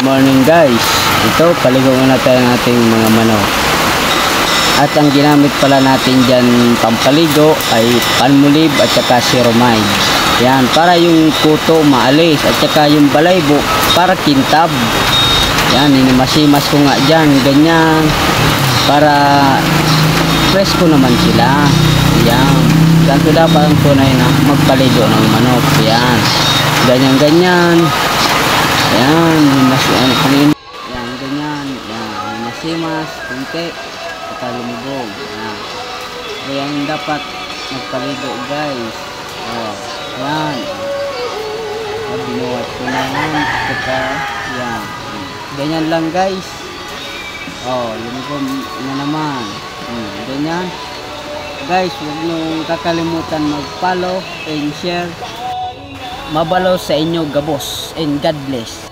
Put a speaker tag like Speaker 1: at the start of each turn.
Speaker 1: Morning guys, ito paligo muna tayo ng ating mga manok. At ang ginamit pala natin dyan pampaligo ay palmolive at saka ceramide. Yan, para yung kuto maalis at saka yung balaybo para kintab. Yan, inimasimas ko nga dyan, ganyan, para presko naman sila. Yan, yan ko dapat ang tunay na magpaligo ng manok. Yan, ganyan-ganyan. Yan, yan, ganyan. Yan, masimas, kunti, at lumubog. Yan. Kaya yung dapat magpaligo guys. Oh, yan. Binuhat ko na yan. Saka, yan. Ganyan lang guys. Oh, lumubog na naman. Ganyan. Guys, huwag nyo kakalimutan mag-follow and share. Mabalaw sa inyo, gabos, and God bless.